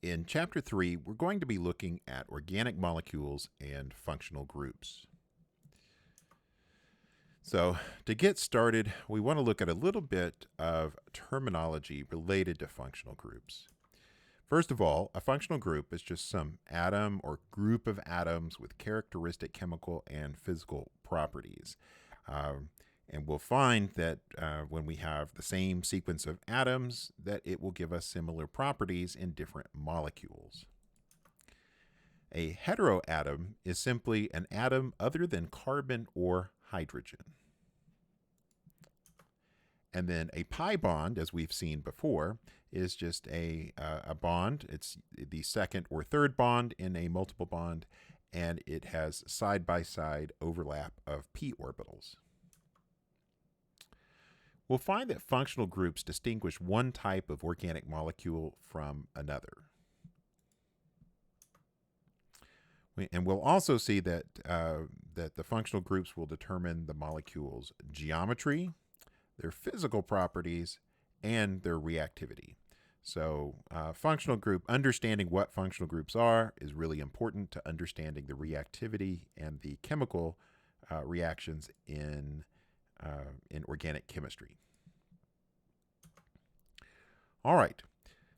In Chapter 3, we're going to be looking at organic molecules and functional groups. So, to get started, we want to look at a little bit of terminology related to functional groups. First of all, a functional group is just some atom or group of atoms with characteristic chemical and physical properties. And we'll find that when we have the same sequence of atoms, that it will give us similar properties in different molecules. A heteroatom is simply an atom other than carbon or hydrogen. And then a pi bond, as we've seen before, is just a bond. It's the second or third bond in a multiple bond, and it has side-by-side overlap of p orbitals. We'll find that functional groups distinguish one type of organic molecule from another. And we'll also see that, that the functional groups will determine the molecule's geometry, their physical properties, and their reactivity. So functional group, understanding what functional groups are is really important to understanding the reactivity and the chemical reactions in organic chemistry. All right,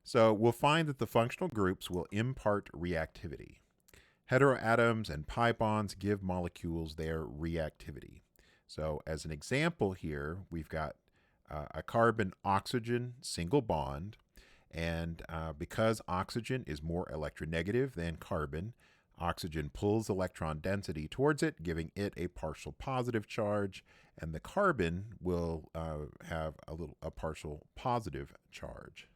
so we'll find that the functional groups will impart reactivity. Heteroatoms and pi bonds give molecules their reactivity. So as an example here, we've got a carbon-oxygen single bond, and because oxygen is more electronegative than carbon, oxygen pulls electron density towards it, giving it a partial positive charge, and the carbon will have a partial positive charge.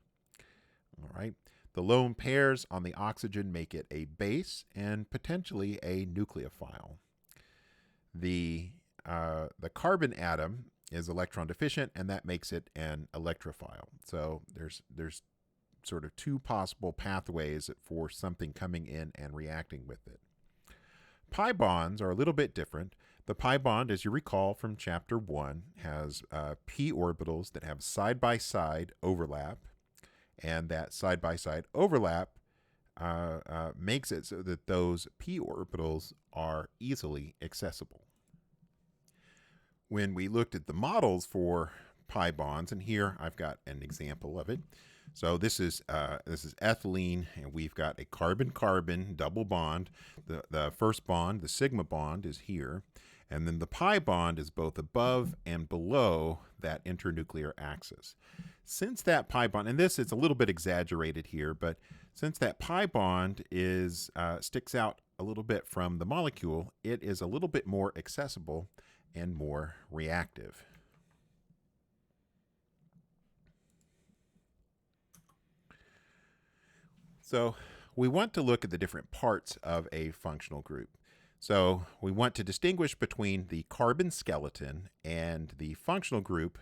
All right. The lone pairs on the oxygen make it a base and potentially a nucleophile. The carbon atom is electron deficient, and that makes it an electrophile. So there's sort of two possible pathways for something coming in and reacting with it. Pi bonds are a little bit different. The pi bond, as you recall from chapter 1, has p orbitals that have side-by-side overlap, and that side-by-side overlap makes it so that those p orbitals are easily accessible. When we looked at the models for pi bonds, and here I've got an example of it. So this is ethylene, and we've got a carbon-carbon double bond. The first bond, the sigma bond, is here, and then the pi bond is both above and below that internuclear axis. Since that pi bond, and this is a little bit exaggerated here, but since that pi bond is sticks out a little bit from the molecule, it is a little bit more accessible and more reactive. So we want to look at the different parts of a functional group. So we want to distinguish between the carbon skeleton and the functional group,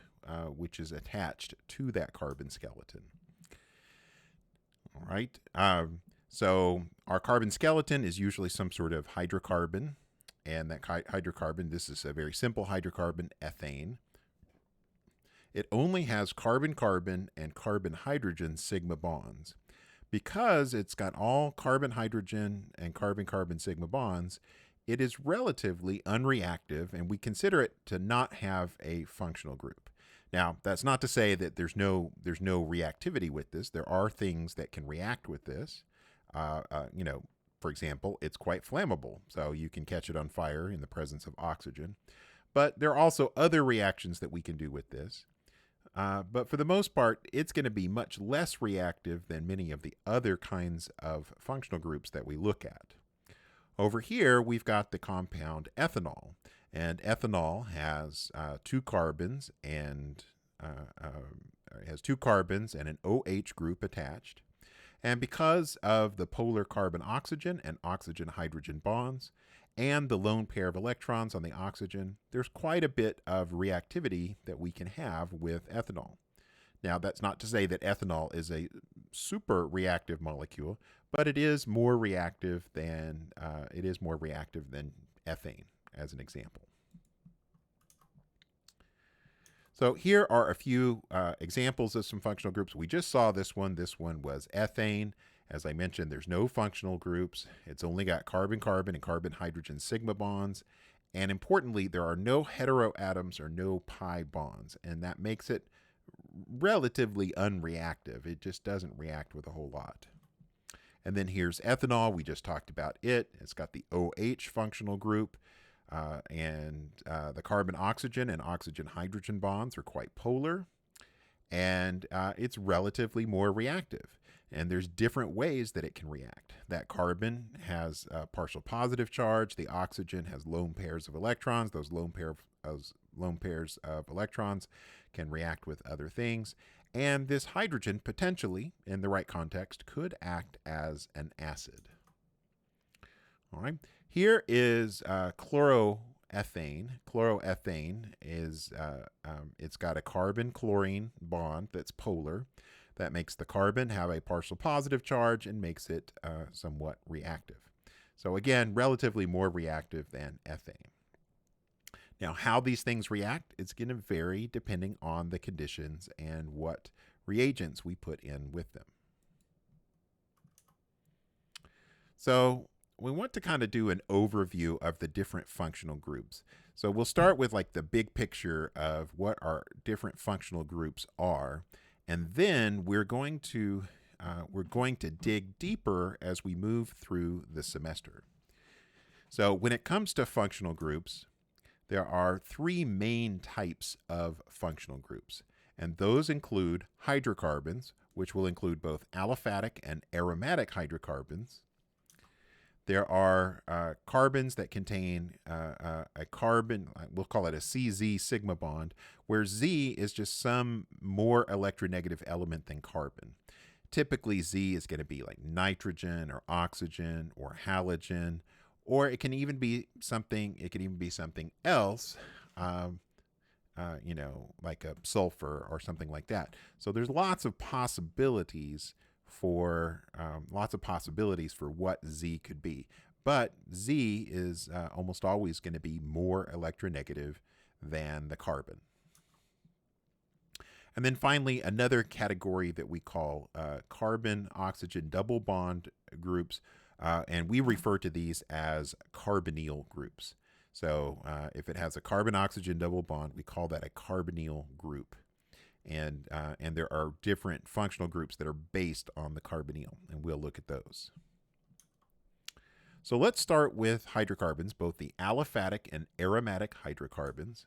which is attached to that carbon skeleton. All right. So our carbon skeleton is usually some sort of hydrocarbon, and that hydrocarbon, this is a very simple hydrocarbon, ethane. It only has carbon-carbon and carbon-hydrogen sigma bonds. Because it's got all carbon-hydrogen and carbon-carbon sigma bonds, it is relatively unreactive, and we consider it to not have a functional group. Now, that's not to say that there's no reactivity with this. There are things that can react with this. For example, it's quite flammable, so you can catch it on fire in the presence of oxygen. But there are also other reactions that we can do with this. But for the most part, it's going to be much less reactive than many of the other kinds of functional groups that we look at. Over here, we've got the compound ethanol. And ethanol has two carbons and an OH group attached. And because of the polar carbon-oxygen and oxygen-hydrogen bonds and the lone pair of electrons on the oxygen, there's quite a bit of reactivity that we can have with ethanol. Now, that's not to say that ethanol is a super reactive molecule, but it is more reactive than ethane, as an example. So here are a few examples of some functional groups. We just saw this one. This one was ethane, As I mentioned, there's no functional groups. It's only got carbon-carbon and carbon-hydrogen sigma bonds. And importantly, there are no heteroatoms or no pi bonds, and that makes it relatively unreactive. It just doesn't react with a whole lot. And then here's ethanol. We just talked about it. It's got the OH functional group, and the carbon-oxygen and oxygen-hydrogen bonds are quite polar, and it's relatively more reactive. And there's different ways that it can react. That carbon has a partial positive charge. The oxygen has lone pairs of electrons. Those lone pairs of electrons can react with other things. And this hydrogen, potentially, in the right context, could act as an acid. All right. Here is chloroethane. Chloroethane is, it's got a carbon-chlorine bond that's polar. That makes the carbon have a partial positive charge and makes it somewhat reactive. So again, relatively more reactive than ethane. Now, how these things react, it's going to vary depending on the conditions and what reagents we put in with them. So we want to kind of do an overview of the different functional groups. So we'll start with like the big picture of what our different functional groups are. And then we're going to dig deeper as we move through the semester. So when it comes to functional groups, there are three main types of functional groups, and those include hydrocarbons, which will include both aliphatic and aromatic hydrocarbons. There are carbons that contain a carbon, we'll call it a CZ sigma bond, where Z is just some more electronegative element than carbon. Typically, Z is going to be like nitrogen or oxygen or halogen, or it can even be something. It could even be something else, like a sulfur or something like that. So there's lots of possibilities for what Z could be. But Z is almost always going to be more electronegative than the carbon. And then finally, another category that we call carbon-oxygen double bond groups, and we refer to these as carbonyl groups. So if it has a carbon-oxygen double bond, we call that a carbonyl group. And there are different functional groups that are based on the carbonyl, and we'll look at those. So let's start with hydrocarbons, both the aliphatic and aromatic hydrocarbons.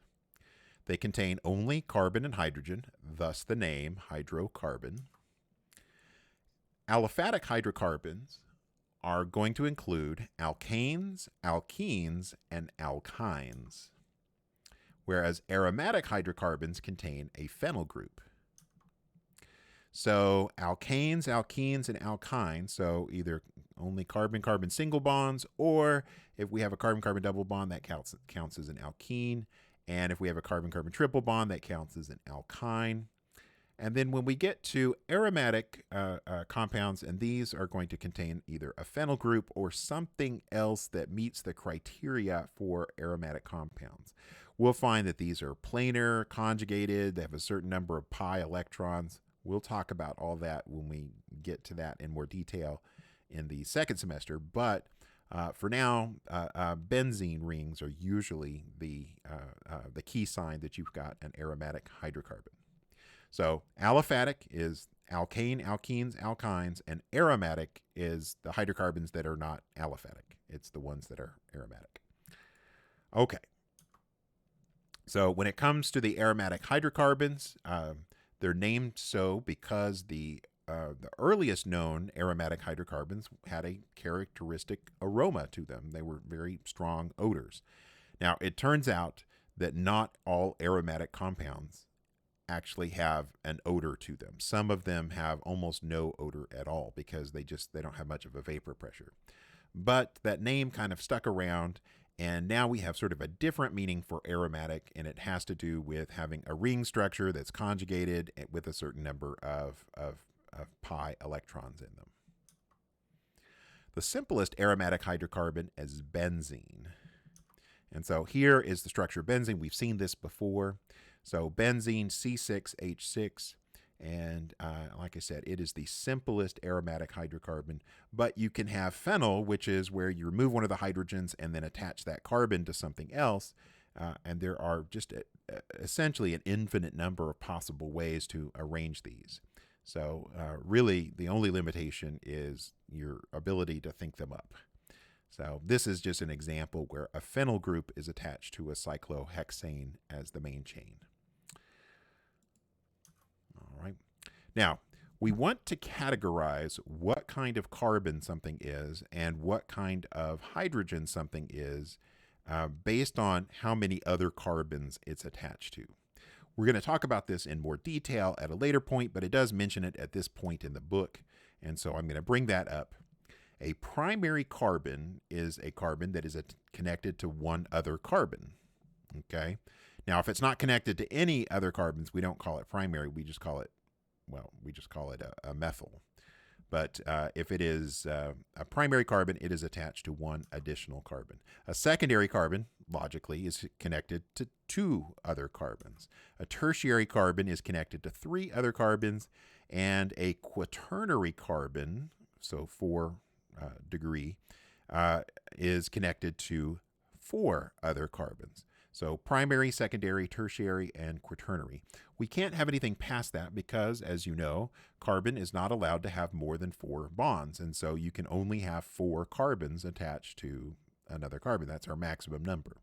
They contain only carbon and hydrogen, thus the name hydrocarbon. Aliphatic hydrocarbons are going to include alkanes, alkenes, and alkynes, whereas aromatic hydrocarbons contain a phenyl group. So alkanes, alkenes, and alkynes, so either only carbon-carbon single bonds, or if we have a carbon-carbon double bond, that counts as an alkene. And if we have a carbon-carbon triple bond, that counts as an alkyne. And then when we get to aromatic compounds, and these are going to contain either a phenyl group or something else that meets the criteria for aromatic compounds. We'll find that these are planar, conjugated, they have a certain number of pi electrons. We'll talk about all that when we get to that in more detail in the second semester. But for now, benzene rings are usually the key sign that you've got an aromatic hydrocarbon. So aliphatic is alkane, alkenes, alkynes, and aromatic is the hydrocarbons that are not aliphatic. It's the ones that are aromatic. Okay. So when it comes to the aromatic hydrocarbons, they're named so because the earliest known aromatic hydrocarbons had a characteristic aroma to them. They were very strong odors. Now, it turns out that not all aromatic compounds actually have an odor to them. Some of them have almost no odor at all because they don't have much of a vapor pressure. But that name kind of stuck around, and now we have sort of a different meaning for aromatic, and it has to do with having a ring structure that's conjugated with a certain number of pi electrons in them. The simplest aromatic hydrocarbon is benzene. And so here is the structure of benzene. We've seen this before. So benzene C6H6 And like I said, it is the simplest aromatic hydrocarbon, but you can have phenyl, which is where you remove one of the hydrogens and then attach that carbon to something else. And there are just essentially an infinite number of possible ways to arrange these. So really, the only limitation is your ability to think them up. So this is just an example where a phenyl group is attached to a cyclohexane as the main chain. All right. Now, we want to categorize what kind of carbon something is and what kind of hydrogen something is based on how many other carbons it's attached to. We're going to talk about this in more detail at a later point, but it does mention it at this point in the book, and so I'm going to bring that up. A primary carbon is a carbon that is connected to one other carbon. Okay. Now, if it's not connected to any other carbons, we don't call it primary. We just call it, well, a methyl. But if it is a primary carbon, it is attached to one additional carbon. A secondary carbon, logically, is connected to two other carbons. A tertiary carbon is connected to three other carbons, and a quaternary carbon, so 4 degree, is connected to 4 other carbons. So primary, secondary, tertiary, and quaternary. We can't have anything past that because, as you know, carbon is not allowed to have more than 4 bonds. And so you can only have 4 carbons attached to another carbon. That's our maximum number.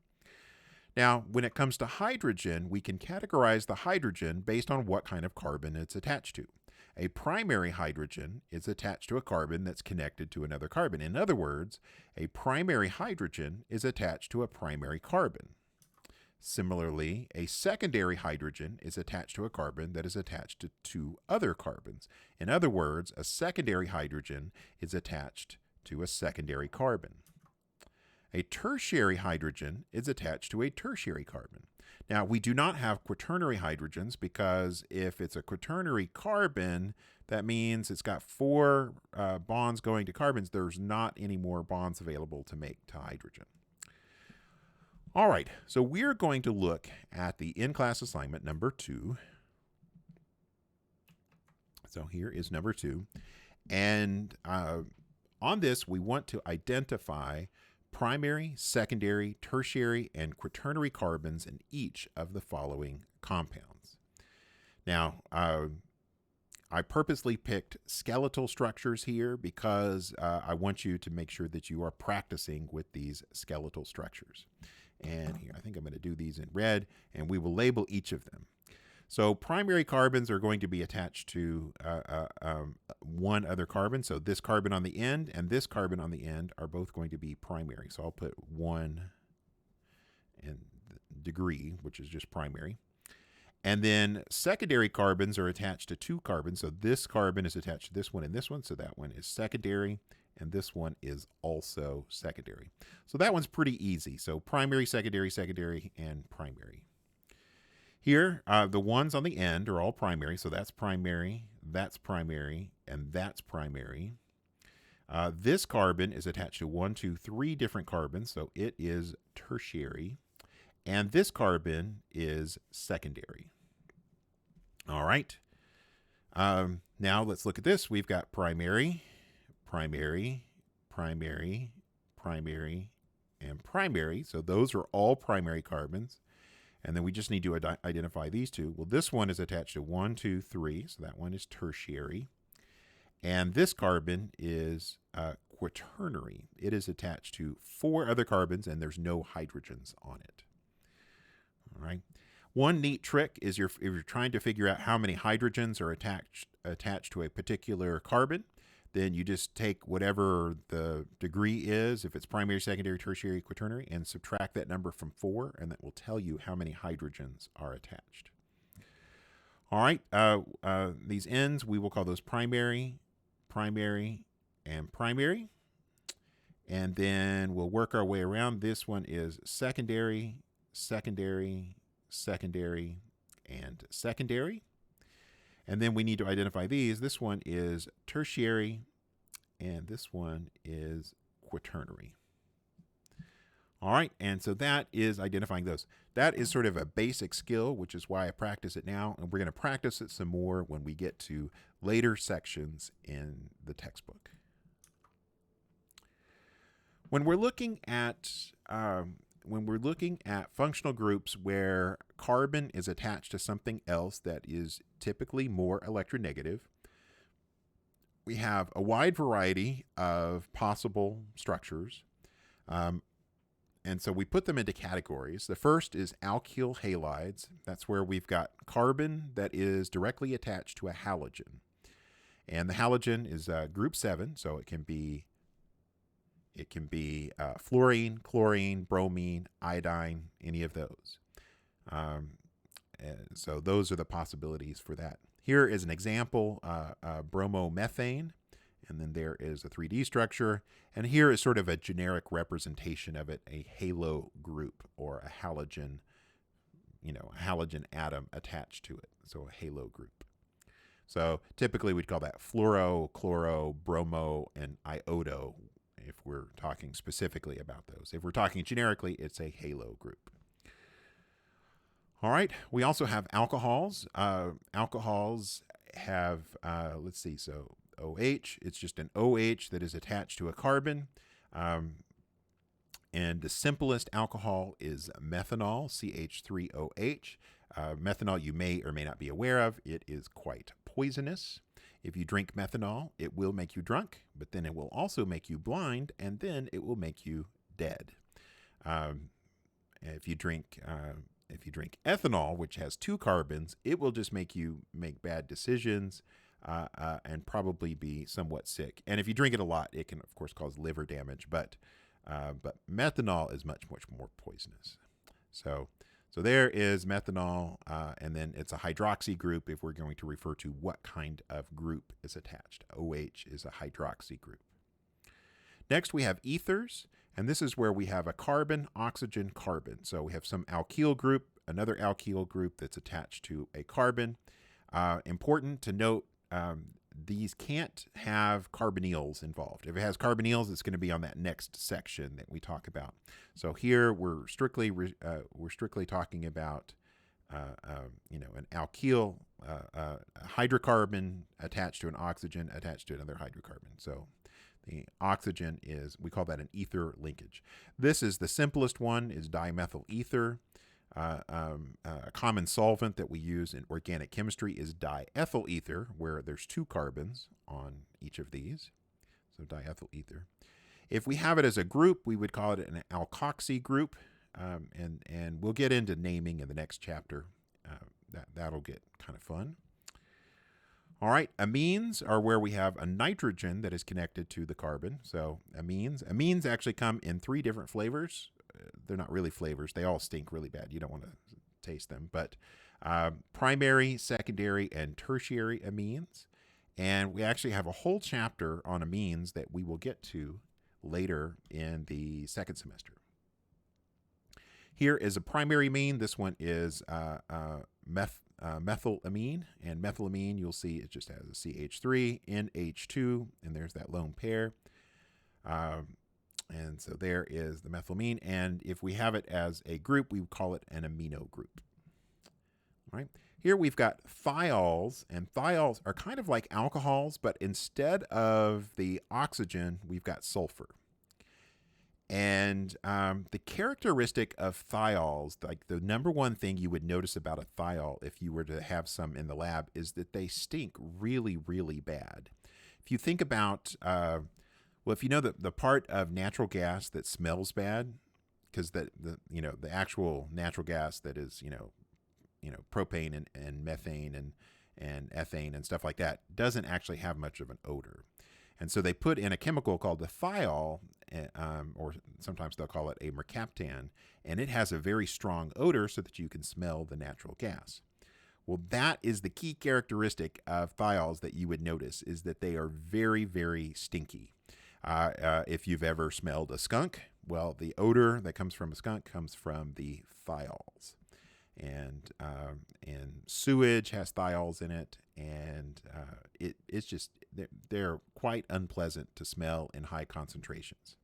Now, when it comes to hydrogen, we can categorize the hydrogen based on what kind of carbon it's attached to. A primary hydrogen is attached to a carbon that's connected to another carbon. In other words, a primary hydrogen is attached to a primary carbon. Similarly, a secondary hydrogen is attached to a carbon that is attached to 2 other carbons. In other words, a secondary hydrogen is attached to a secondary carbon. A tertiary hydrogen is attached to a tertiary carbon. Now, we do not have quaternary hydrogens because if it's a quaternary carbon, that means it's got 4 bonds going to carbons. There's not any more bonds available to make to hydrogen. All right, so we're going to look at the in-class assignment number 2. So here is number 2. And on this, we want to identify primary, secondary, tertiary, and quaternary carbons in each of the following compounds. Now, I purposely picked skeletal structures here because I want you to make sure that you are practicing with these skeletal structures. And here, I think I'm going to do these in red, and we will label each of them. So primary carbons are going to be attached to one other carbon. So this carbon on the end and this carbon on the end are both going to be primary. So I'll put 1 in degree, which is just primary. And then secondary carbons are attached to 2 carbons. So this carbon is attached to this one and this one. So that one is secondary. And this one is also secondary. So that one's pretty easy. So primary, secondary, secondary, and primary. Here, the ones on the end are all primary. So that's primary, and that's primary. This carbon is attached to 1, 2, 3 different carbons. So it is tertiary. And this carbon is secondary. All right. Now let's look at this. We've got primary, primary, primary, primary, and primary. So those are all primary carbons. And then we just need to identify these 2. Well, this one is attached to 1, 2, 3. So that one is tertiary. And this carbon is quaternary. It is attached to 4 other carbons, and there's no hydrogens on it. All right. One neat trick is if you're trying to figure out how many hydrogens are attached to a particular carbon, then you just take whatever the degree is, if it's primary, secondary, tertiary, quaternary, and subtract that number from 4, and that will tell you how many hydrogens are attached. All right, these ends, we will call those primary, primary, and primary. And then we'll work our way around. This one is secondary, secondary, secondary, and secondary. And then we need to identify these. This one is tertiary, and this one is quaternary. All right, and so that is identifying those. That is sort of a basic skill, which is why I practice it now, and we're going to practice it some more when we get to later sections in the textbook. When we're looking at functional groups where carbon is attached to something else that is typically more electronegative, we have a wide variety of possible structures. And so we put them into categories. The first is alkyl halides. That's where we've got carbon that is directly attached to a halogen. And the halogen is group 7, so it can be fluorine, chlorine, bromine, iodine, any of those. So those are the possibilities for that. Here is an example, bromomethane. And then there is a 3D structure. And here is sort of a generic representation of it, a halo group or a halogen, a halogen atom attached to it. So a halo group. So typically we'd call that fluoro, chloro, bromo, and iodo if we're talking specifically about those. If we're talking generically, it's a halo group. All right, we also have alcohols. Alcohols have, let's see, so OH, it's just an OH that is attached to a carbon. And the simplest alcohol is methanol, CH3OH. Methanol you may or may not be aware of. It is quite poisonous. If you drink methanol, it will make you drunk, but then it will also make you blind, and then it will make you dead. If you drink ethanol, which has 2 carbons, it will just make you make bad decisions and probably be somewhat sick. And if you drink it a lot, it can, of course, cause liver damage. But methanol is much, much more poisonous. So there is methanol, and then it's a hydroxy group if we're going to refer to what kind of group is attached. OH is a hydroxy group. Next, we have ethers, and this is where we have a carbon, oxygen, carbon. So we have some alkyl group, another alkyl group that's attached to a carbon. Important to note, these can't have carbonyls involved. If it has carbonyls, it's going to be on that next section that we talk about. So here we're strictly talking about an alkyl, hydrocarbon attached to an oxygen attached to another hydrocarbon. So the oxygen we call that an ether linkage. This is the simplest one, is dimethyl ether. A common solvent that we use in organic chemistry is diethyl ether, where there's 2 carbons on each of these. So diethyl ether. If we have it as a group, we would call it an alkoxy group, and we'll get into naming in the next chapter. That'll get kind of fun. All right, amines are where we have a nitrogen that is connected to the carbon. So amines actually come in 3 different flavors. They're not really flavors. They all stink really bad. You don't want to taste them. But primary, secondary, and tertiary amines. And we actually have a whole chapter on amines that we will get to later in the second semester. Here is a primary amine. This one is methylamine. And methylamine, you'll see it just has a CH3, NH2, and there's that lone pair. And so there is the methylamine. And if we have it as a group, we would call it an amino group. All right. Here we've got thiols, and thiols are kind of like alcohols, but instead of the oxygen, we've got sulfur. And the characteristic of thiols, like the number one thing you would notice about a thiol if you were to have some in the lab, is that they stink really, really bad. If you think about if you know the part of natural gas that smells bad, because the actual natural gas that is propane and methane and ethane and stuff like that doesn't actually have much of an odor, and so they put in a chemical called the thiol, or sometimes they'll call it a mercaptan, and it has a very strong odor so that you can smell the natural gas. Well, that is the key characteristic of thiols that you would notice, is that they are very, very stinky. If you've ever smelled a skunk, well, the odor that comes from a skunk comes from the thiols. And sewage has thiols in it, and it's just, they're quite unpleasant to smell in high concentrations.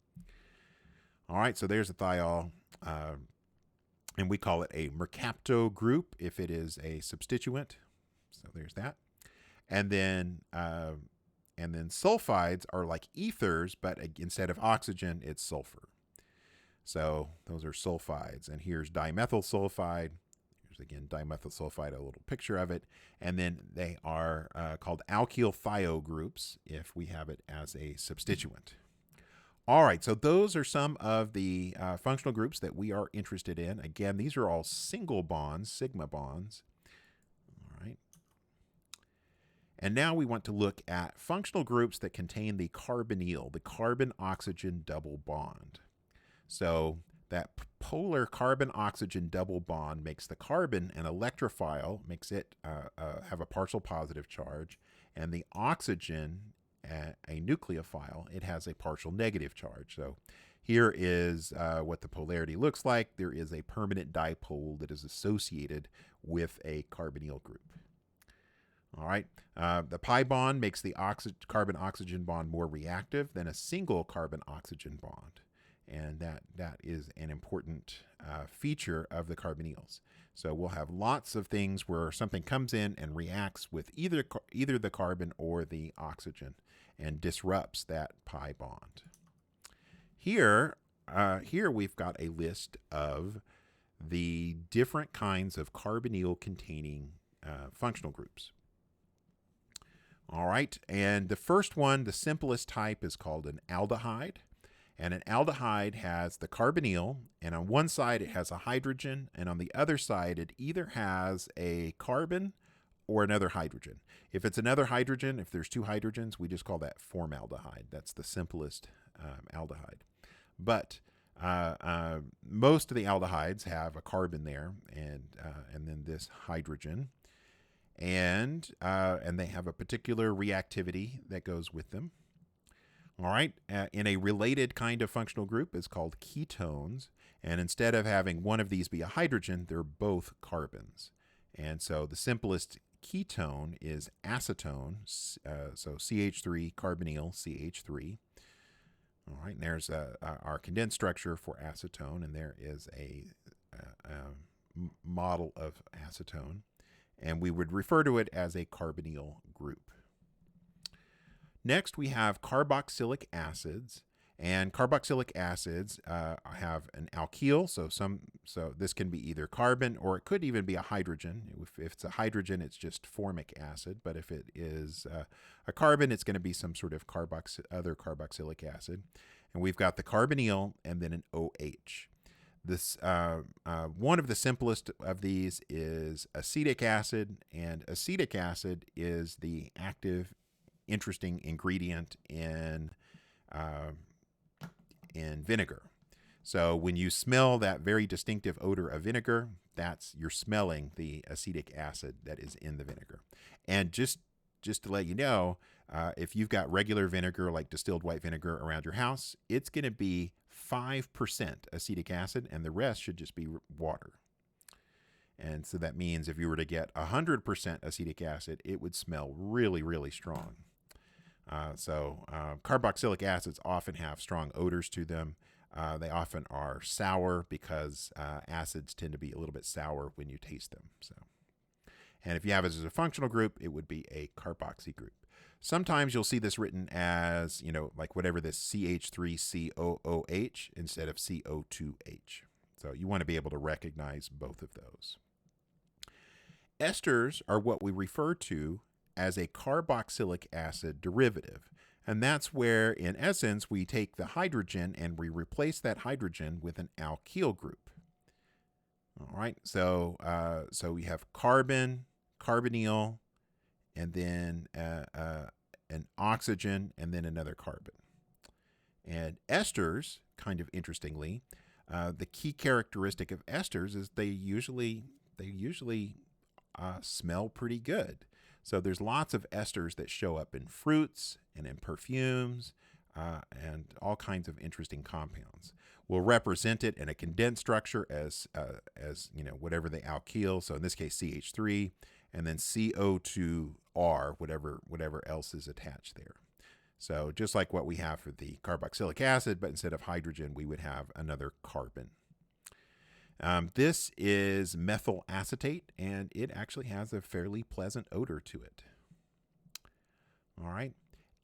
All right, so there's a thiol, and we call it a mercapto group if it is a substituent. So there's that. And then sulfides are like ethers, but instead of oxygen, it's sulfur. So those are sulfides. And here's dimethyl sulfide. Here's again dimethyl sulfide, a little picture of it. And then they are called alkyl thio groups if we have it as a substituent. All right, so those are some of the functional groups that we are interested in. Again, these are all single bonds, sigma bonds. All right. And now we want to look at functional groups that contain the carbonyl, the carbon-oxygen double bond. So that polar carbon-oxygen double bond makes the carbon an electrophile, makes it have a partial positive charge, and the oxygen a nucleophile. It has a partial negative charge. So here is what the polarity looks like. There is a permanent dipole that is associated with a carbonyl group. All right, the pi bond makes the carbon-oxygen bond more reactive than a single carbon-oxygen bond. And that is an important feature of the carbonyls. So we'll have lots of things where something comes in and reacts with either the carbon or the oxygen and disrupts that pi bond. Here we've got a list of the different kinds of carbonyl-containing functional groups. All right, and the first one, the simplest type, is called an aldehyde. And an aldehyde has the carbonyl, and on one side it has a hydrogen, and on the other side it either has a carbon or another hydrogen. If it's another hydrogen, if there's two hydrogens, we just call that formaldehyde. That's the simplest aldehyde. But most of the aldehydes have a carbon there, and then this hydrogen, and they have a particular reactivity that goes with them. All right, in a related kind of functional group is called ketones, and instead of having one of these be a hydrogen, they're both carbons. And so the simplest ketone is acetone, so CH3 carbonyl CH3. All right, and there's our condensed structure for acetone, and there is a model of acetone, and we would refer to it as a carbonyl group. Next, we have carboxylic acids, and carboxylic acids have an alkyl. So this can be either carbon or it could even be a hydrogen. If it's a hydrogen, it's just formic acid. But if it is a carbon, it's going to be some sort of other carboxylic acid. And we've got the carbonyl and then an OH. This one of the simplest of these is acetic acid, and acetic acid is the active interesting ingredient in vinegar. So when you smell that very distinctive odor of vinegar, you're smelling the acetic acid that is in the vinegar. And just to let you know, if you've got regular vinegar like distilled white vinegar around your house, it's going to be 5% acetic acid, and the rest should just be water. And so that means if you were to get 100% acetic acid, it would smell really, really strong. Carboxylic acids often have strong odors to them. They often are sour because acids tend to be a little bit sour when you taste them. And if you have it as a functional group, it would be a carboxy group. Sometimes you'll see this written as, like whatever this CH3COOH instead of CO2H. So you want to be able to recognize both of those. Esters are what we refer to as a carboxylic acid derivative. And that's where, in essence, we take the hydrogen and we replace that hydrogen with an alkyl group. All right, so we have carbon, carbonyl, and then an oxygen, and then another carbon. And esters, kind of interestingly, the key characteristic of esters is they usually smell pretty good. So there's lots of esters that show up in fruits and in perfumes and all kinds of interesting compounds. We'll represent it in a condensed structure as whatever the alkyl. So in this case, CH3, and then CO2R, whatever else is attached there. So just like what we have for the carboxylic acid, but instead of hydrogen, we would have another carbon. This is methyl acetate, and it actually has a fairly pleasant odor to it. All right.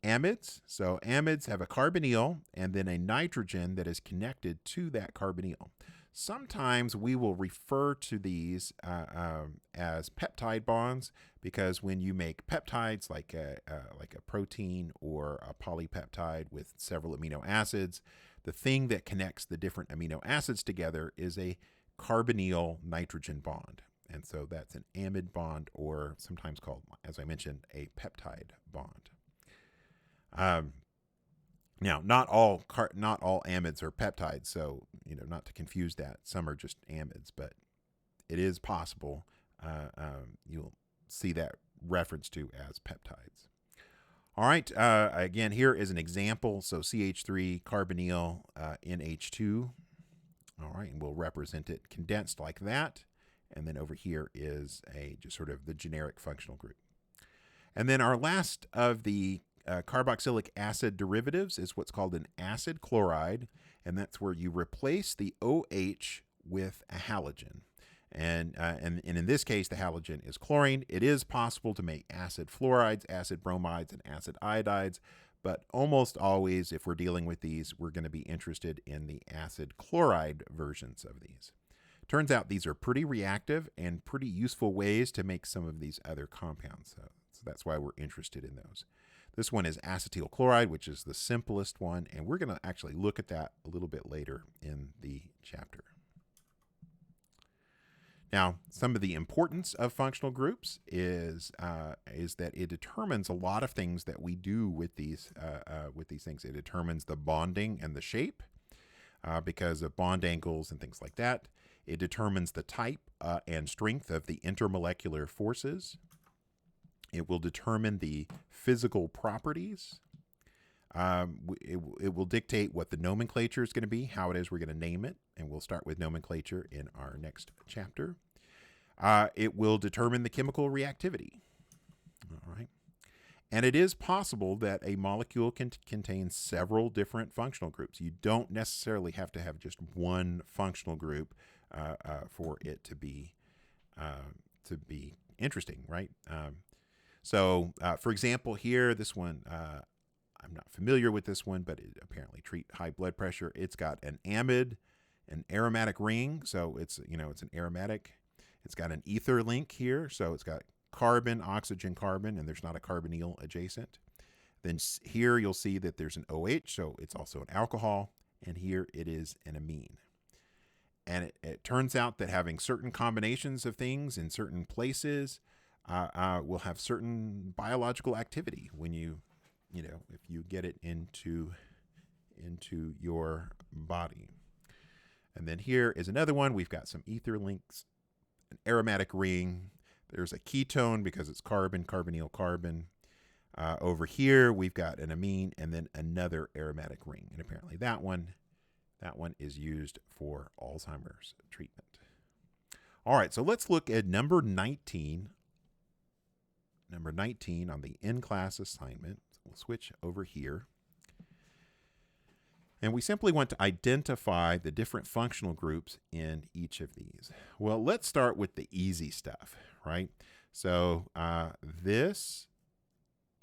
Amides. So amides have a carbonyl and then a nitrogen that is connected to that carbonyl. Sometimes we will refer to these as peptide bonds, because when you make peptides like a protein or a polypeptide with several amino acids, the thing that connects the different amino acids together is a carbonyl nitrogen bond. And so that's an amide bond, or sometimes called, as I mentioned, a peptide bond. Now, not all amides are peptides, so not to confuse that. Some are just amides, but it is possible you'll see that reference to as peptides. All right, again, here is an example. So CH3 carbonyl NH2. All right, and we'll represent it condensed like that. And then over here is just sort of the generic functional group. And then our last of the carboxylic acid derivatives is what's called an acid chloride, and that's where you replace the OH with a halogen. And in this case, the halogen is chlorine. It is possible to make acid fluorides, acid bromides, and acid iodides, but almost always, if we're dealing with these, we're going to be interested in the acid chloride versions of these. Turns out these are pretty reactive and pretty useful ways to make some of these other compounds. So that's why we're interested in those. This one is acetyl chloride, which is the simplest one, and we're going to actually look at that a little bit later in the chapter. Now, some of the importance of functional groups is that it determines a lot of things that we do with these things. It determines the bonding and the shape because of bond angles and things like that. It determines the type and strength of the intermolecular forces. It will determine the physical properties. It will dictate what the nomenclature is going to be, how it is we're going to name it, and we'll start with nomenclature in our next chapter. It will determine the chemical reactivity. All right. And it is possible that a molecule can contain several different functional groups. You don't necessarily have to have just one functional group for it to be interesting, right? So, for example, here, this one, I'm not familiar with this one, but it apparently treat high blood pressure. It's got an amide, an aromatic ring, so it's an aromatic. It's got an ether link here, so it's got carbon, oxygen, carbon, and there's not a carbonyl adjacent. Then here you'll see that there's an OH, so it's also an alcohol, and here it is an amine. And it turns out that having certain combinations of things in certain places will have certain biological activity when if you get it into your body. And then here is another one. We've got some ether links, an aromatic ring. There's a ketone because it's carbon, carbonyl carbon. Over here, we've got an amine and then another aromatic ring. And apparently that one is used for Alzheimer's treatment. All right, so let's look at number 19. Number 19 on the in-class assignment. We'll switch over here. And we simply want to identify the different functional groups in each of these. Well, let's start with the easy stuff, right? So this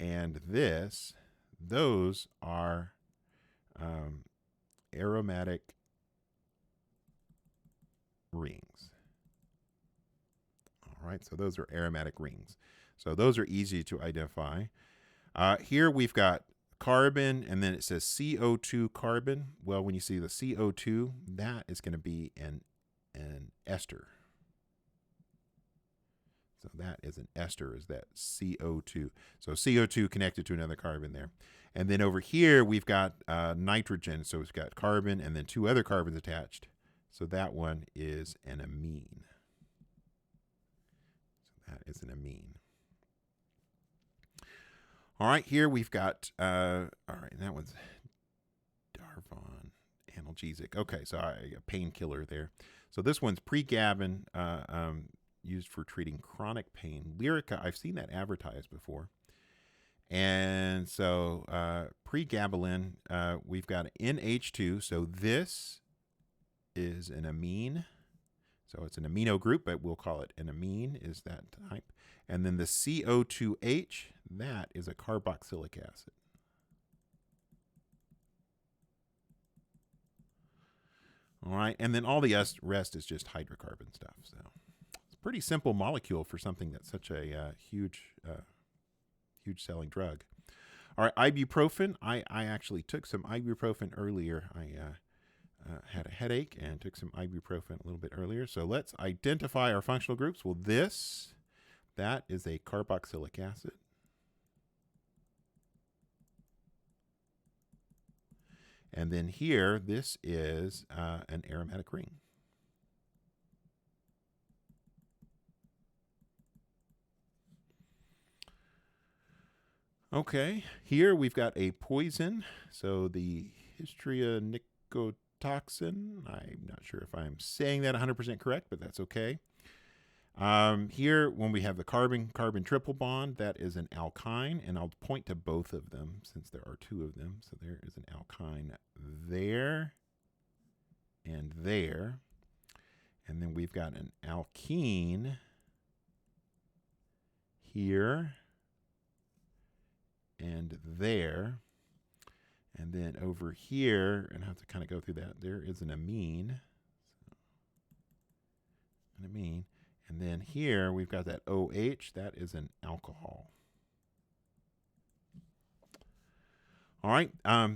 and this, those are aromatic rings. All right, so those are aromatic rings. So those are easy to identify. Here we've got carbon, and then it says CO2 carbon. Well, when you see the CO2, that is going to be an ester. So that is an ester, is that CO2. So CO2 connected to another carbon there. And then over here, we've got nitrogen. So we've got carbon and then two other carbons attached. So that one is an amine. So that is an amine. All right, here we've got, all right, that one's Darvon, analgesic. Okay, so a painkiller there. So this one's pregabalin, used for treating chronic pain. Lyrica, I've seen that advertised before. And so pregabalin, we've got NH2. So this is an amine. So it's an amino group, but we'll call it an amine is that type. And then the CO2H, that is a carboxylic acid. All right, and then all the rest is just hydrocarbon stuff. So it's a pretty simple molecule for something that's such a huge selling drug. All right, ibuprofen. I actually took some ibuprofen earlier. I had a headache and took some ibuprofen a little bit earlier. So let's identify our functional groups. Well, that is a carboxylic acid. And then here, this is an aromatic ring. Okay, here we've got a poison. So the histrionicotine, I'm not sure if I'm saying that 100% correct, but that's okay. Here, when we have the carbon-carbon triple bond, that is an alkyne, and I'll point to both of them since there are two of them. So there is an alkyne there and there. And then we've got an alkene here and there. And then over here, and I have to kind of go through that, there is an amine. An amine. And then here we've got that OH, that is an alcohol. All right,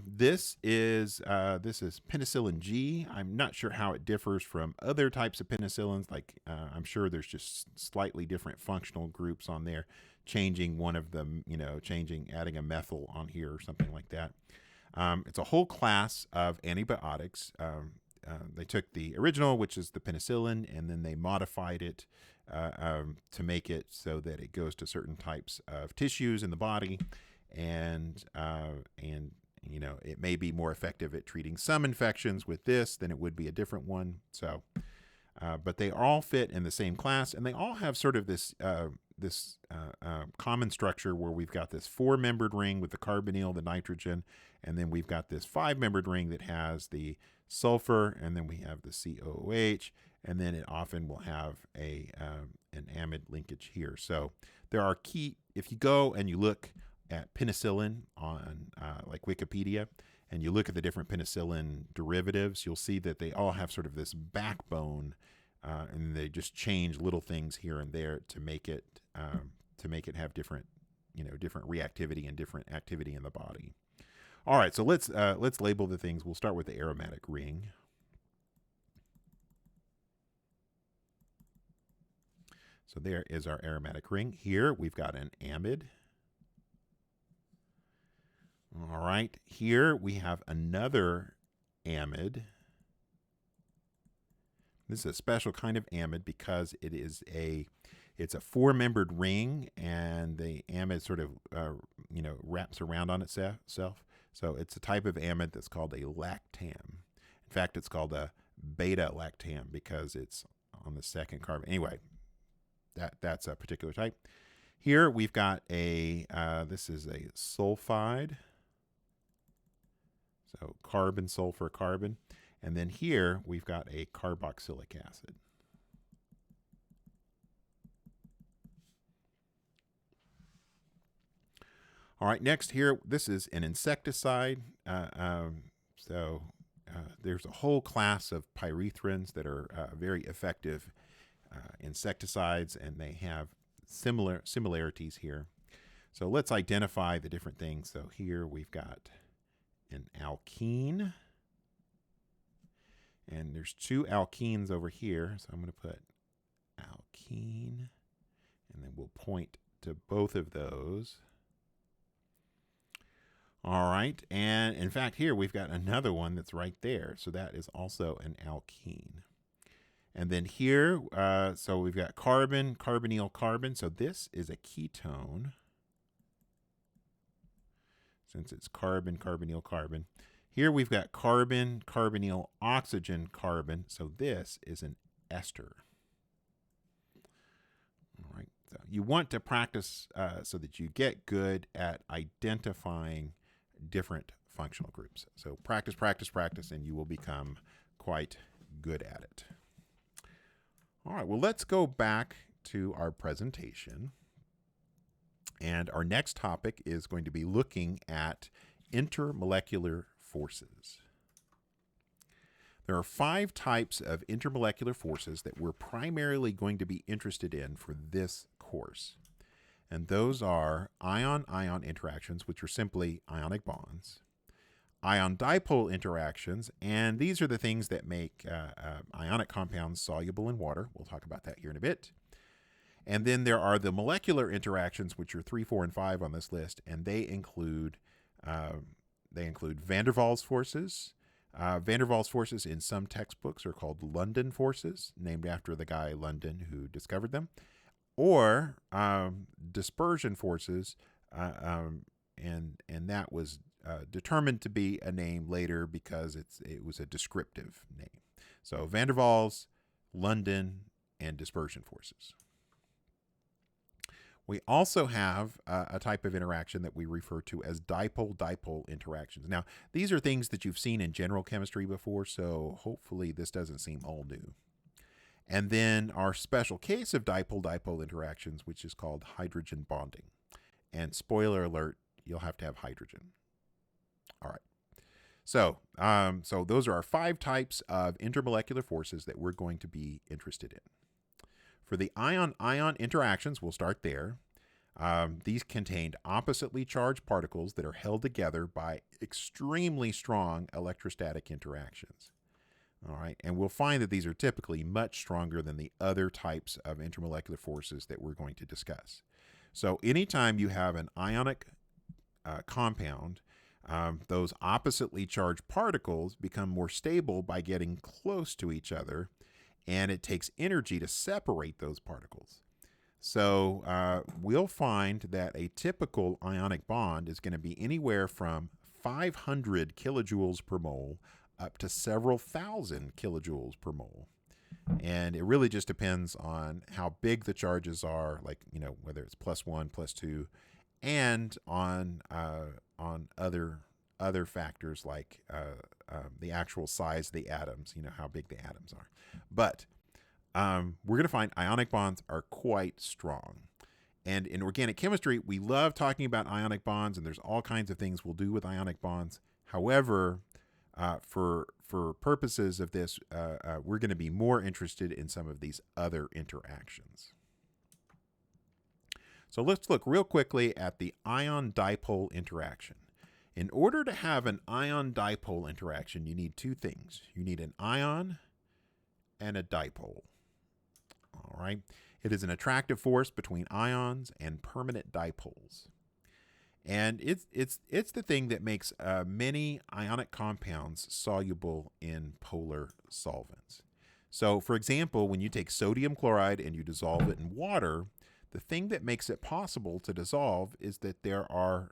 this is penicillin G. I'm not sure how it differs from other types of penicillins. Like I'm sure there's just slightly different functional groups on there, changing one of them, adding a methyl on here or something like that. It's a whole class of antibiotics. They took the original, which is the penicillin, and then they modified it to make it so that it goes to certain types of tissues in the body, and it may be more effective at treating some infections with this than it would be a different one. So, but they all fit in the same class, and they all have sort of this common structure where we've got this 4-membered ring with the carbonyl, the nitrogen, and then we've got this 5-membered ring that has the sulfur, and then we have the COOH, and then it often will have an amide linkage here. So there are if you go and you look at penicillin on like Wikipedia, and you look at the different penicillin derivatives, you'll see that they all have sort of this backbone, and they just change little things here and there to make it have different reactivity and different activity in the body. All right, so let's label the things. We'll start with the aromatic ring. So there is our aromatic ring. Here we've got an amide. All right, here we have another amide. This is a special kind of amide because it's a 4-membered ring, and the amide sort of wraps around on itself. So it's a type of amide that's called a lactam. In fact, it's called a beta lactam because it's on the second carbon. Anyway, that's a particular type. Here we've got this is a sulfide. So carbon, sulfur, carbon. And then here we've got a carboxylic acid. All right, next here, this is an insecticide. There's a whole class of pyrethrins that are very effective insecticides, and they have similarities here. So let's identify the different things. So here we've got an alkene, and there's 2 alkenes over here. So I'm going to put alkene, and then we'll point to both of those. All right, and in fact here we've got another one that's right there, so that is also an alkene. And then here, so we've got carbon, carbonyl, carbon, so this is a ketone, since it's carbon, carbonyl, carbon. Here we've got carbon, carbonyl, oxygen, carbon, so this is an ester. All right, So you want to practice so that you get good at identifying different functional groups. So practice, practice, practice, and you will become quite good at it. All right, well, let's go back to our presentation. And our next topic is going to be looking at intermolecular forces. There are 5 types of intermolecular forces that we're primarily going to be interested in for this course. And those are ion-ion interactions, which are simply ionic bonds, ion-dipole interactions, and these are the things that make ionic compounds soluble in water. We'll talk about that here in a bit. And then there are the molecular interactions, which are 3, 4, and 5 on this list, and they include van der Waals forces. Van der Waals forces in some textbooks are called London forces, named after the guy London who discovered them, or dispersion forces, and that was determined to be a name later because it was a descriptive name. So van der Waals, London, and dispersion forces. We also have a type of interaction that we refer to as dipole-dipole interactions. Now, these are things that you've seen in general chemistry before, so hopefully this doesn't seem all new. And then our special case of dipole-dipole interactions, which is called hydrogen bonding. And spoiler alert, you'll have to have hydrogen. All right. So those are our 5 types of intermolecular forces that we're going to be interested in. For the ion-ion interactions, we'll start there. These contained oppositely charged particles that are held together by extremely strong electrostatic interactions. All right, and we'll find that these are typically much stronger than the other types of intermolecular forces that we're going to discuss. So anytime you have an ionic compound, those oppositely charged particles become more stable by getting close to each other, and it takes energy to separate those particles. So we'll find that a typical ionic bond is going to be anywhere from 500 kilojoules per mole up to several thousand kilojoules per mole. And it really just depends on how big the charges are, like, whether it's +1, +2, and on other factors like the actual size of the atoms, how big the atoms are. But we're going to find ionic bonds are quite strong. And in organic chemistry, we love talking about ionic bonds, and there's all kinds of things we'll do with ionic bonds. However, for purposes of this, we're going to be more interested in some of these other interactions. So let's look real quickly at the ion-dipole interaction. In order to have an ion-dipole interaction, you need 2 things. You need an ion and a dipole. All right. It is an attractive force between ions and permanent dipoles. And it's the thing that makes many ionic compounds soluble in polar solvents. So, for example, when you take sodium chloride and you dissolve it in water, the thing that makes it possible to dissolve is that there are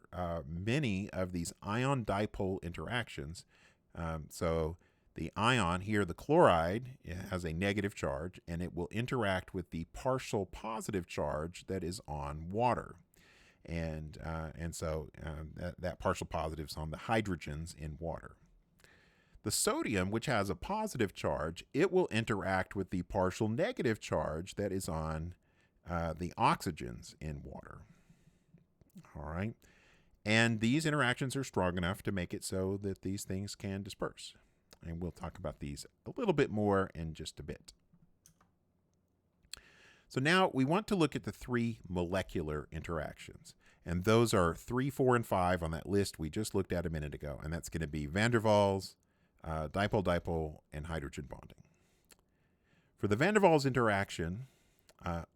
many of these ion-dipole interactions. So the ion here, the chloride, has a negative charge, and it will interact with the partial positive charge that is on water. And so that partial positive is on the hydrogens in water. The sodium, which has a positive charge, it will interact with the partial negative charge that is on the oxygens in water. All right. And these interactions are strong enough to make it so that these things can disperse. And we'll talk about these a little bit more in just a bit. So now we want to look at the 3 molecular interactions. And those are 3, 4, and 5 on that list we just looked at a minute ago. And that's going to be van der Waals, dipole-dipole, and hydrogen bonding. For the van der Waals interaction,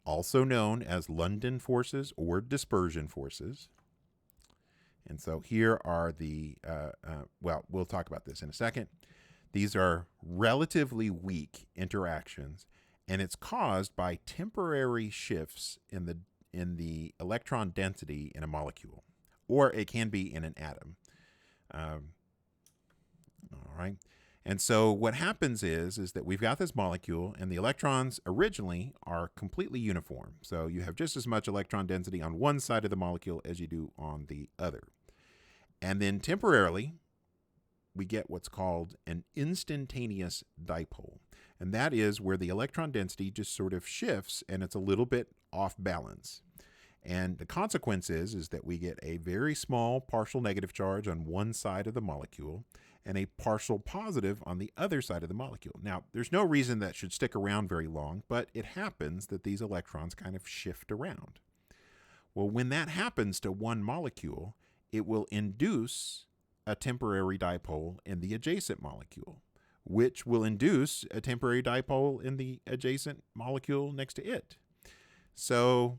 also known as London forces or dispersion forces. And so here are the, well, we'll talk about this in a second. These are relatively weak interactions, and it's caused by temporary shifts in the electron density in a molecule, or it can be in an atom. All right. And so what happens is that we've got this molecule, and the electrons originally are completely uniform. So you have just as much electron density on one side of the molecule as you do on the other. And then temporarily, we get what's called an instantaneous dipole. And that is where the electron density just sort of shifts and it's a little bit off balance. And the consequence is that we get a very small partial negative charge on one side of the molecule and a partial positive on the other side of the molecule. Now, there's no reason that should stick around very long, but it happens that these electrons kind of shift around. Well, when that happens to one molecule, it will induce a temporary dipole in the adjacent molecule, which will induce a temporary dipole in the adjacent molecule next to it. So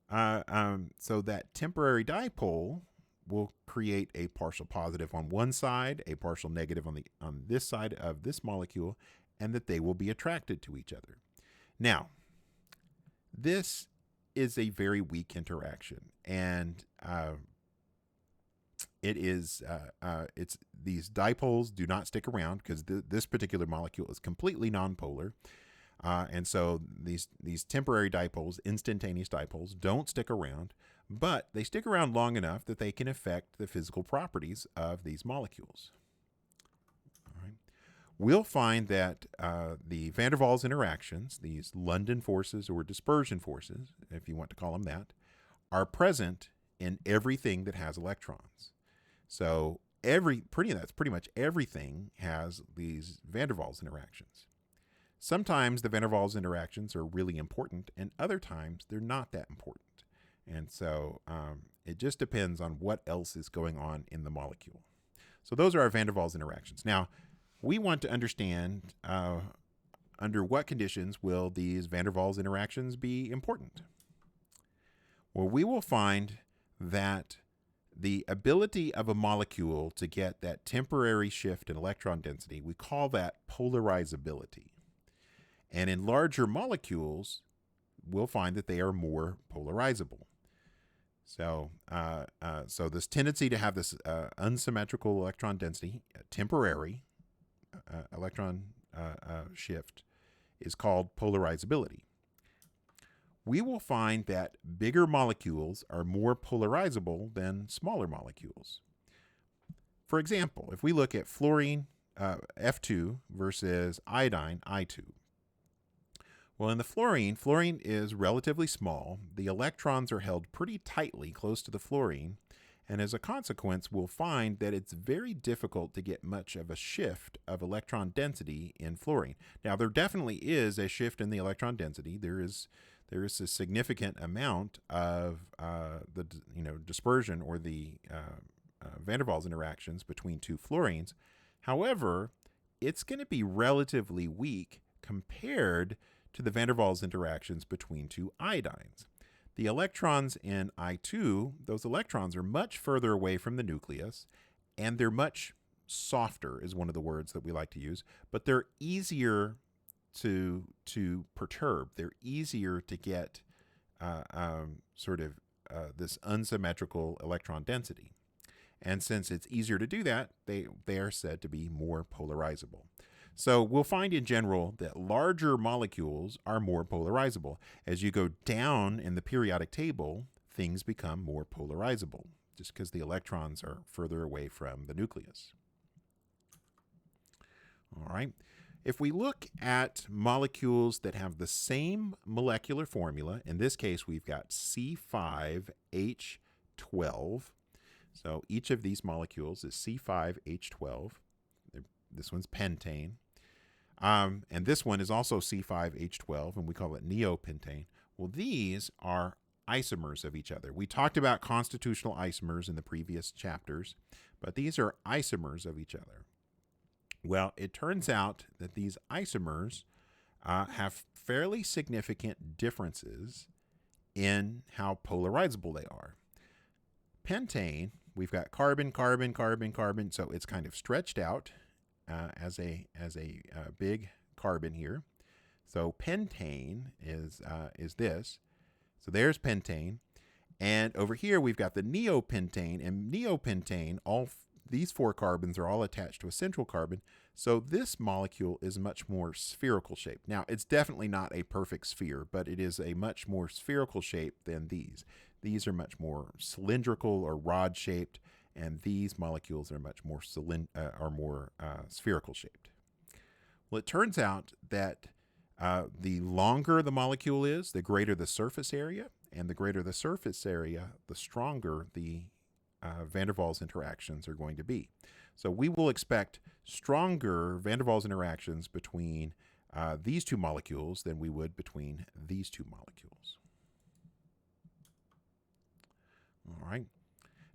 that temporary dipole will create a partial positive on one side, a partial negative on this side of this molecule, and that they will be attracted to each other. Now, this is a very weak interaction, and it's these dipoles do not stick around because this particular molecule is completely nonpolar. And so these temporary dipoles, instantaneous dipoles, don't stick around, but they stick around long enough that they can affect the physical properties of these molecules. All right. We'll find that the van der Waals interactions, these London forces or dispersion forces, if you want to call them that, are present in everything that has electrons. So pretty much everything has these van der Waals interactions. Sometimes the van der Waals interactions are really important, and other times they're not that important. And so it just depends on what else is going on in the molecule. So those are our van der Waals interactions. Now, we want to understand under what conditions will these van der Waals interactions be important. Well, we will find that the ability of a molecule to get that temporary shift in electron density, we call that polarizability. And in larger molecules, we'll find that they are more polarizable. So, so this tendency to have this unsymmetrical electron density, temporary electron shift, is called polarizability. We will find that bigger molecules are more polarizable than smaller molecules. For example, if we look at fluorine, F2 versus iodine, I2. Well, in the fluorine is relatively small. The electrons are held pretty tightly close to the fluorine, and as a consequence, we'll find that it's very difficult to get much of a shift of electron density in fluorine. Now, there definitely is a shift in the electron density. There is a significant amount of the dispersion or the van der Waals interactions between two fluorines. However, it's going to be relatively weak compared to the van der Waals interactions between two iodines. The electrons in I2, those electrons are much further away from the nucleus, and they're much softer is one of the words that we like to use, but they're easier to perturb. They're easier to get this unsymmetrical electron density. And since it's easier to do that, they are said to be more polarizable. So we'll find in general that larger molecules are more polarizable. As you go down in the periodic table, things become more polarizable just because the electrons are further away from the nucleus. All right. If we look at molecules that have the same molecular formula, in this case we've got C5H12. So each of these molecules is C5H12. This one's pentane. And this one is also C5H12, and we call it neopentane. Well, these are isomers of each other. We talked about constitutional isomers in the previous chapters, but these are isomers of each other. Well, it turns out that these isomers have fairly significant differences in how polarizable they are. Pentane, we've got carbon, carbon, carbon, carbon, so it's kind of stretched out as a big carbon here. So pentane is this. So there's pentane. And over here we've got the neopentane. And neopentane, all these 4 carbons are all attached to a central carbon, so this molecule is much more spherical shaped. Now, it's definitely not a perfect sphere, but it is a much more spherical shape than these. These are much more cylindrical or rod shaped, and these molecules are much more spherical shaped. Well, it turns out that the longer the molecule is, the greater the surface area, and the greater the surface area, the stronger the van der Waals interactions are going to be. So we will expect stronger van der Waals interactions between these 2 molecules than we would between these 2 molecules. All right.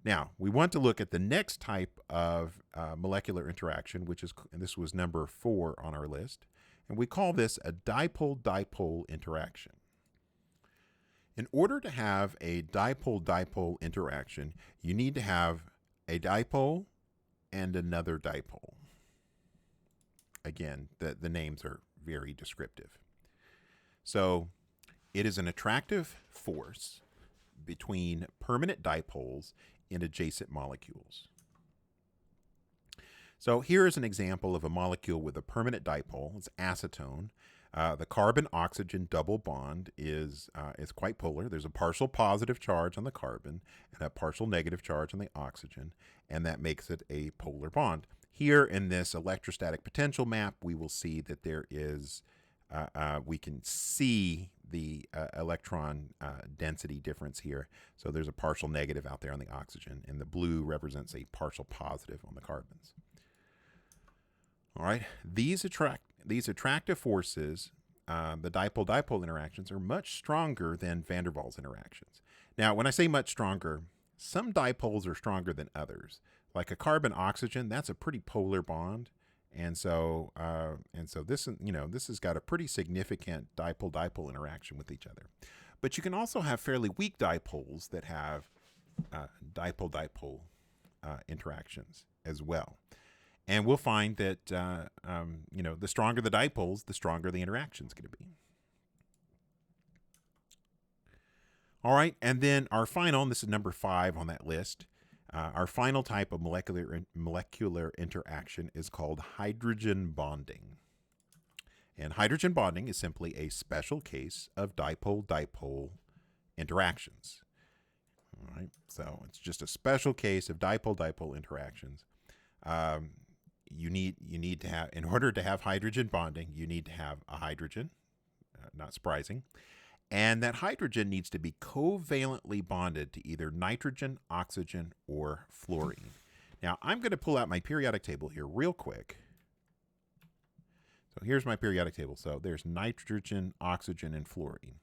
Now, we want to look at the next type of molecular interaction, which is, and this was number 4 on our list, and we call this a dipole-dipole interaction. In order to have a dipole-dipole interaction, you need to have a dipole and another dipole. Again, the names are very descriptive. So it is an attractive force between permanent dipoles in adjacent molecules. So here is an example of a molecule with a permanent dipole. It's acetone. The carbon-oxygen double bond is quite polar. There's a partial positive charge on the carbon and a partial negative charge on the oxygen, and that makes it a polar bond. Here in this electrostatic potential map, we will see that there is, we can see the electron density difference here. So there's a partial negative out there on the oxygen, and the blue represents a partial positive on the carbons. All right, these attractive forces, the dipole-dipole interactions, are much stronger than van der Waals interactions. Now, when I say much stronger, some dipoles are stronger than others. Like a carbon-oxygen, that's a pretty polar bond, and so this, this has got a pretty significant dipole-dipole interaction with each other. But you can also have fairly weak dipoles that have dipole-dipole interactions as well. And we'll find that, the stronger the dipoles, the stronger the interaction is going to be. All right, and then our final, and this is number 5 on that list, our final type of molecular interaction is called hydrogen bonding. And hydrogen bonding is simply a special case of dipole-dipole interactions. All right, so it's just a special case of dipole-dipole interactions. You need to have, in order to have hydrogen bonding, you need to have a hydrogen, not surprising, and that hydrogen needs to be covalently bonded to either nitrogen, oxygen, or fluorine. Now, I'm going to pull out my periodic table here real quick. So here's my periodic table. So there's nitrogen, oxygen, and fluorine.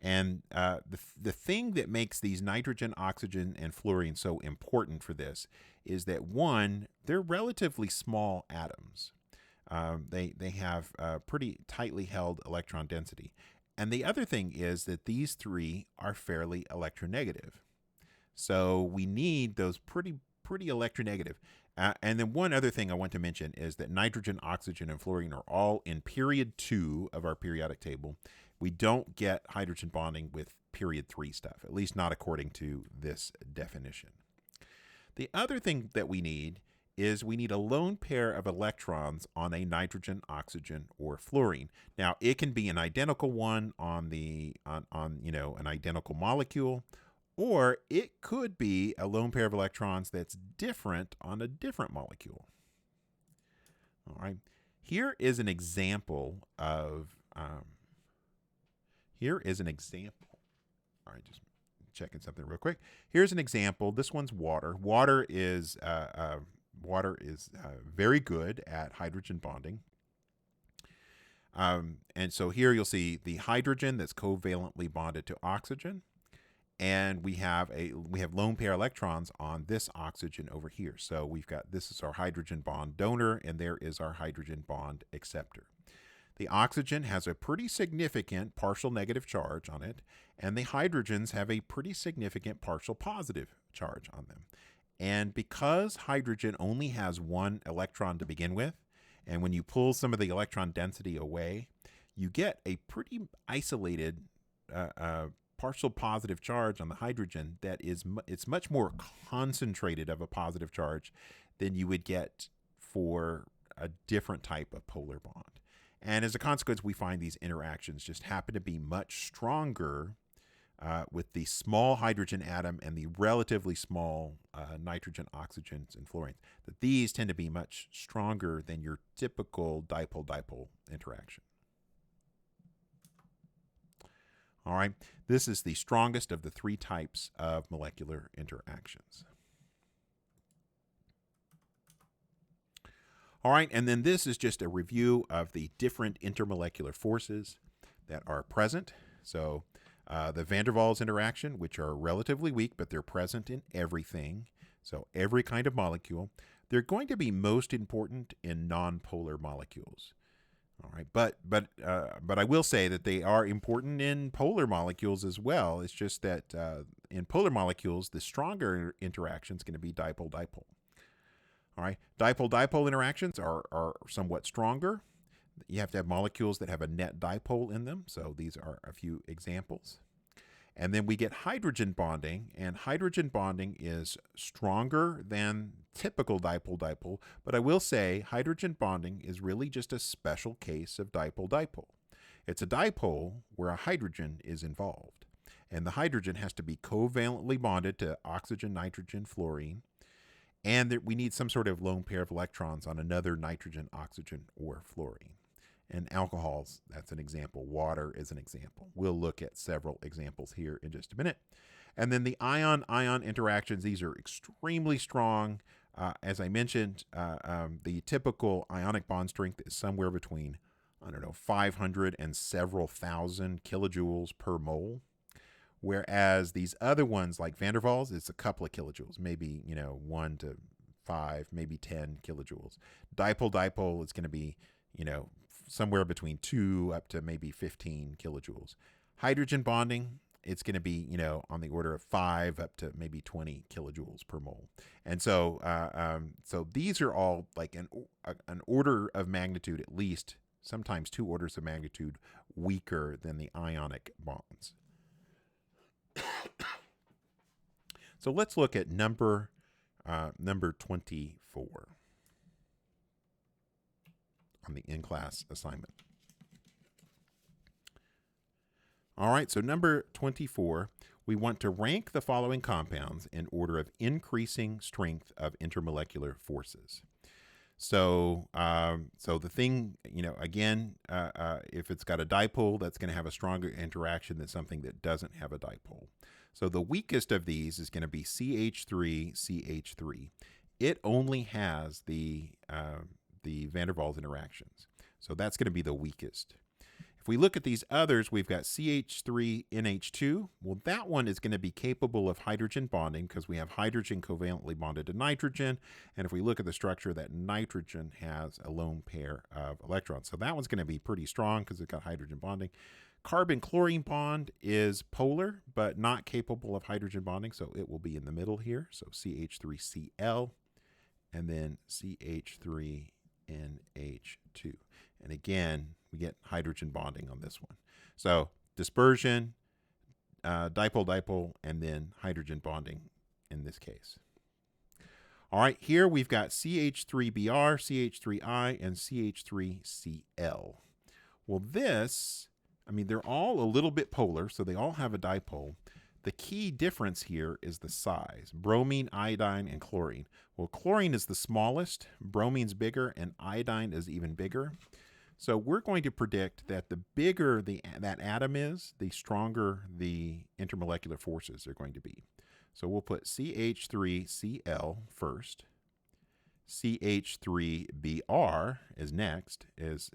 And the thing that makes these nitrogen, oxygen, and fluorine so important for this is that, one, they're relatively small atoms. They have a pretty tightly held electron density. And the other thing is that these 3 are fairly electronegative. So we need those pretty electronegative. And then one other thing I want to mention is that nitrogen, oxygen, and fluorine are all in period 2 of our periodic table. We don't get hydrogen bonding with period 3 stuff, at least not according to this definition. The other thing that we need is we need a lone pair of electrons on a nitrogen, oxygen, or fluorine. Now, it can be an identical one on an identical molecule, or it could be a lone pair of electrons that's different on a different molecule. All right. Here is an example of. Here is an example. All right, just checking something real quick. Here's an example. This one's water. Water is very good at hydrogen bonding. And so here you'll see the hydrogen that's covalently bonded to oxygen, and we have lone pair electrons on this oxygen over here. So we've got, this is our hydrogen bond donor, and there is our hydrogen bond acceptor. The oxygen has a pretty significant partial negative charge on it, and the hydrogens have a pretty significant partial positive charge on them. And because hydrogen only has 1 electron to begin with, and when you pull some of the electron density away, you get a pretty isolated partial positive charge on the hydrogen that is it's much more concentrated of a positive charge than you would get for a different type of polar bond. And as a consequence, we find these interactions just happen to be much stronger with the small hydrogen atom and the relatively small nitrogen, oxygens, and fluorines. That these tend to be much stronger than your typical dipole-dipole interaction. All right, this is the strongest of the three types of molecular interactions. All right, and then this is just a review of the different intermolecular forces that are present. So the van der Waals interaction, which are relatively weak, but they're present in everything. So every kind of molecule. They're going to be most important in nonpolar molecules. All right, but I will say that they are important in polar molecules as well. It's just that in polar molecules, the stronger interaction is going to be dipole-dipole. All right, dipole-dipole interactions are somewhat stronger. You have to have molecules that have a net dipole in them. So these are a few examples. And then we get hydrogen bonding, and hydrogen bonding is stronger than typical dipole-dipole. But I will say hydrogen bonding is really just a special case of dipole-dipole. It's a dipole where a hydrogen is involved. And the hydrogen has to be covalently bonded to oxygen, nitrogen, fluorine. And we need some sort of lone pair of electrons on another nitrogen, oxygen, or fluorine. And alcohols, that's an example. Water is an example. We'll look at several examples here in just a minute. And then the ion-ion interactions, these are extremely strong. As I mentioned, the typical ionic bond strength is somewhere between, 500 and several thousand kilojoules per mole. Whereas these other ones like van der Waals, it's a couple of kilojoules, maybe 1 to 5, maybe 10 kilojoules. Dipole-dipole is going to be somewhere between 2 up to maybe 15 kilojoules. Hydrogen bonding, it's going to be on the order of 5 up to maybe 20 kilojoules per mole. And so so these are all like an order of magnitude, at least sometimes 2 orders of magnitude weaker than the ionic bonds. So let's look at number 24 on the in-class assignment. All right, so number 24, we want to rank the following compounds in order of increasing strength of intermolecular forces. So, so the thing, again, if it's got a dipole, that's going to have a stronger interaction than something that doesn't have a dipole. So the weakest of these is going to be CH3, It only has the van der Waals interactions. So that's going to be the weakest. If we look at these others, we've got CH3NH2. Well, that one is going to be capable of hydrogen bonding because we have hydrogen covalently bonded to nitrogen. And if we look at the structure, that nitrogen has a lone pair of electrons. So that one's going to be pretty strong because it's got hydrogen bonding. Carbon-chlorine bond is polar, but not capable of hydrogen bonding. So it will be in the middle here. So CH3Cl and then CH3NH2. And again, we get hydrogen bonding on this one. So dispersion, dipole-dipole, and then hydrogen bonding in this case. All right, here we've got CH3Br, CH3I, and CH3Cl. Well, this, they're all a little bit polar, so they all have a dipole. The key difference here is the size, bromine, iodine, and chlorine. Well, chlorine is the smallest, bromine's bigger, and iodine is even bigger. So we're going to predict that the bigger that atom is, the stronger the intermolecular forces are going to be. So we'll put CH3Cl first. CH3Br is next, as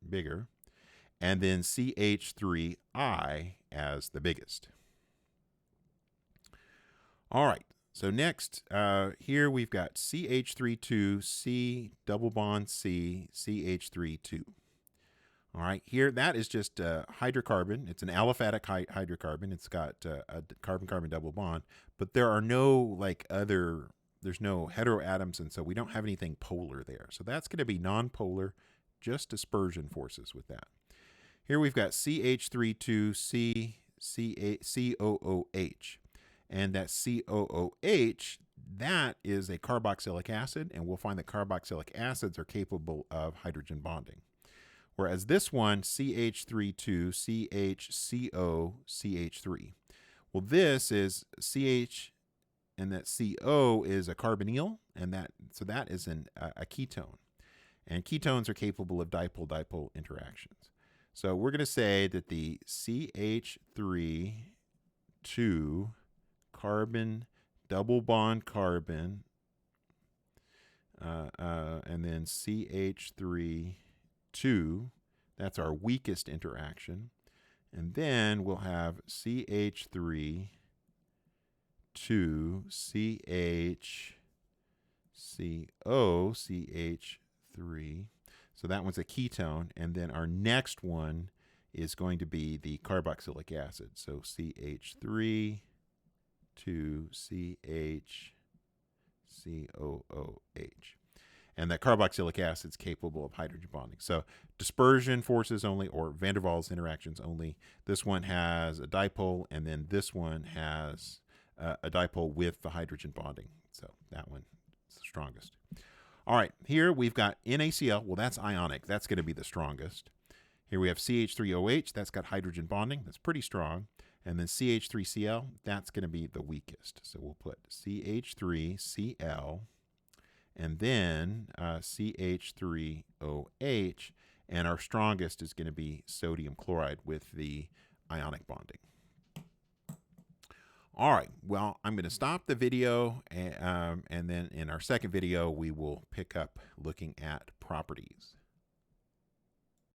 bigger. And then CH3I as the biggest. All right. So next, here we've got CH32, C, double bond C, CH32. All right, here that is just a hydrocarbon. It's an aliphatic hydrocarbon. It's got a carbon-carbon double bond, but there are no there's no heteroatoms, and so we don't have anything polar there. So that's going to be nonpolar, just dispersion forces with that. Here we've got CH32, COOH. And that COOH that is a carboxylic acid, and we'll find that carboxylic acids are capable of hydrogen bonding. Whereas this one, CH3 CHCO CH3. Well, this is CH, and that CO is a carbonyl, and so that is a ketone. And ketones are capable of dipole-dipole interactions. So we're going to say that the CH3 2 carbon double bond carbon, and then CH3 2, that's our weakest interaction. And then we'll have CH3 2 CHCO CH3. So that one's a ketone. And then our next one is going to be the carboxylic acid. So CH3 2 CHCOOH. And that carboxylic acid is capable of hydrogen bonding. So dispersion forces only, or van der Waals interactions only. This one has a dipole, and then this one has a dipole with the hydrogen bonding. So that one is the strongest. All right, here we've got NaCl. Well, that's ionic. That's going to be the strongest. Here we have CH3OH. That's got hydrogen bonding. That's pretty strong. And then CH3Cl, that's going to be the weakest. So we'll put CH3Cl, and then CH3OH, and our strongest is going to be sodium chloride with the ionic bonding. All right, well, I'm going to stop the video, and then in our second video, we will pick up looking at properties.